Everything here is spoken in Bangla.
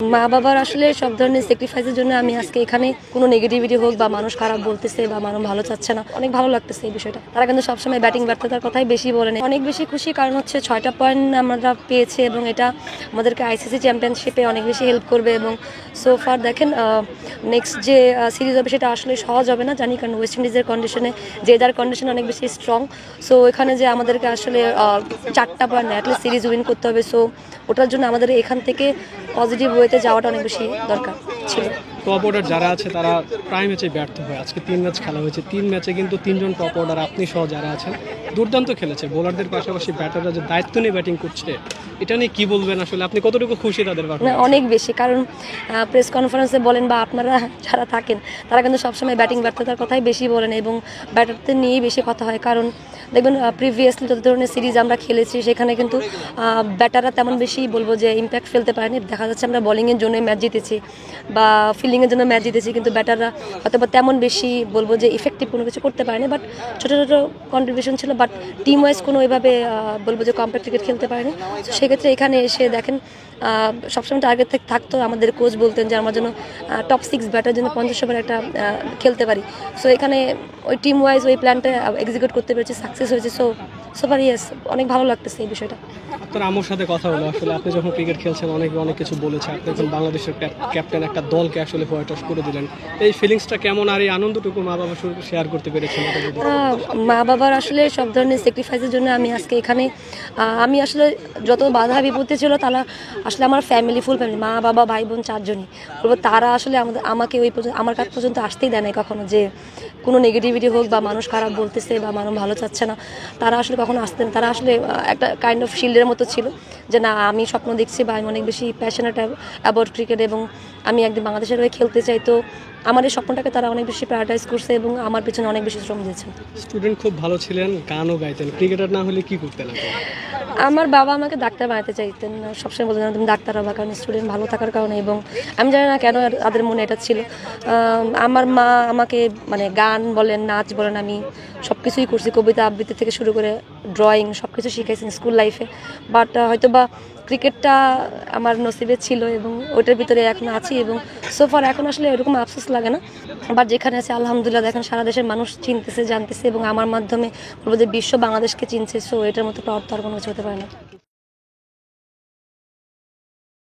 মা-বাবার আসলে সব ধরনের স্যাক্রিফাইসের জন্য আমি আজকে এখানে কোনো নেগেটিভিটি হোক বা মানুষ খারাপ বলতেছে বা মানুষ ভালো চাচ্ছে না, অনেক ভালো লাগতেছে এই বিষয়টা। তারা কিন্তু সবসময় ব্যাটিং ব্যর্থতার কথাই বেশি বলে নেয়। অনেক বেশি খুশি কারণ হচ্ছে 6টা পয়েন্ট আমরা পেয়েছি এবং এটা আমাদেরকে আইসিসি চ্যাম্পিয়নশিপে অনেক বেশি হেল্প করবে। এবং সো ফার দেখেন নেক্সট যে সিরিজ হবে সেটা আসলে সহজ হবে না জানি, কারণ ওয়েস্ট ইন্ডিজের কন্ডিশনে যার কন্ডিশন অনেক বেশি স্ট্রং। সো এখানে যে আমাদেরকে আসলে 4টা পয়েন্ট অ্যাটলিস্ট সিরিজ উইন করতে হবে। সো ওটার জন্য আমাদের এখান থেকে পজিটিভ ওয়েতে যাওয়াটা অনেক বেশি দরকার ছিল। টপ অর্ডার যারা আছে তারা প্রায় ম্যাচে ব্যর্থ হয়। আজকে 3 ম্যাচ খেলা হয়েছে, 3 ম্যাচে কিন্তু 3জন টপ অর্ডার আপনি সহ যারা আছেন দুর্দান্ত খেলেছে। বোলারদের পাশাপাশি ব্যাটাররা যে দায়িত্ব নিয়ে ব্যাটিং করছে, এটা নিয়ে কি বলবেন? আসলে আপনি কতটুকু খুশি তাদের ব্যাপারে? অনেক বেশি, কারণ প্রেস কনফারেন্সে বলেন বা আপনারা যারা থাকেন তারা কিন্তু সবসময় ব্যাটিং ব্যর্থতার কথাই বেশি বলেন এবং ব্যাটারদের নিয়েই বেশি কথা হয়। কারণ দেখবেন প্রিভিয়াসলি যত ধরনের সিরিজ আমরা খেলেছি সেখানে কিন্তু ব্যাটাররা তেমন বেশি বলবো যে ইম্প্যাক্ট ফেলতে পারেনি। দেখা যাচ্ছে আমরা বোলিংয়ের জন্য ম্যাচ জিতেছি বা ফিল্ডিংয়ের জন্য ম্যাচ জিতেছি, কিন্তু ব্যাটাররা হয়তো বা তেমন বেশি বলবো যে ইফেক্টিভ কোনো কিছু করতে পারেনি। বাট ছোটো ছোটো কন্ট্রিবিউশন ছিল, বাট টিম ওয়াইজ কোনো ওইভাবে বলবো যে কম্প্যাক্ট ক্রিকেট খেলতে পারেনি। তো সেক্ষেত্রে এখানে এসে দেখেন সবসময় টার্গেট থেকে থাকতো, আমাদের কোচ বলতেন যে আমার জন্য টপ 6 ব্যাটার জন্য 50 ওভার একটা খেলতে পারি। সো এখানে ওই টিম ওয়াইজ ওই প্ল্যানটা এক্সিকিউট করতে পেরেছি, সাকসেস হয়েছে। সো সুপার ইয়েস, অনেক ভালো লাগতেছে এই বিষয়টা। আপনার আম্মুর সাথে কথা হলো, আসলে আপনি যখন ক্রিকেট খেলছেন অনেক কিছু বলেছে। আপনি এখন বাংলাদেশের ক্যাপ্টেন, একটা দলকে আসলে হোয়াইট ওয়াশ করে দিলেন। এই ফিলিংসটা কেমন আর এই আনন্দটুকু মা বাবার সাথে শেয়ার করতে পেরেছেন? মা-বাবার আসলে সব ধরনের স্যাক্রিফাইসের জন্য আমি আজকে এখানে আমি আসলে যত বাধা বিপত্তি ছিল তারা আসলে আমার ফ্যামিলি, ফুল ফ্যামিলি, মা বাবা ভাই বোন 4 জনই বলবো, তারা আসলে আমাকে ওই পর্যন্ত আমার কাছ পর্যন্ত আসতেই দেয় নাই কখনো যে কোনো নেগেটিভিটি হোক বা মানুষ খারাপ বলতেছে বা মানুষ ভালো চাচ্ছে না, তারা আসলে কখনো আসতেন। তারা আসলে একটা কাইন্ড অফ শিল্ডের মতো ছিল যে না, আমি স্বপ্ন দেখছি বা আমি অনেক বেশি প্যাশনেট অ্যাবাউট ক্রিকেট এবং আমি একদিন বাংলাদেশের হয়ে খেলতে চাই। তো আমার এই স্বপ্নটাকে তারা অনেক বেশি প্রায়োরিটাইজ করছে এবং আমার পিছনে অনেক বেশি শ্রম দিয়েছে। স্টুডেন্ট খুব ভালো ছিলেন, গানও গাইতেন, ক্রিকেটার না হলে কি করতেন? আমার বাবা আমাকে ডাক্তার বানাতে চাইতেন, সবসময় বলতেন তুমি ডাক্তার হবা, কারণ স্টুডেন্ট ভালো থাকার কারণে। এবং আমি জানি না কেন তাদের মনে এটা ছিল। আমার মা আমাকে মানে গান বলেন, নাচ বলেন, আমি সব কিছুই করছি, কবিতা আবৃত্তি থেকে শুরু করে ড্রয়িং সব কিছু শিখাইছেন স্কুল লাইফে। বাট হয়তো বা ক্রিকেটটা আমার নসিবে ছিল এবং ওইটার ভিতরে এখন আছি এবং সোফার এখন আসলে এরকম আফসোস লাগে না। বাট যেখানে আছে আলহামদুলিল্লাহ, দেখেন সারা দেশের মানুষ চিনতেছে, জানতেছে এবং আমার মাধ্যমে বলবো যে বিশ্ব বাংলাদেশকে চিনছে। সো এটার মতো প্রাউড তো আর কোনো কিছু হতে পারে না।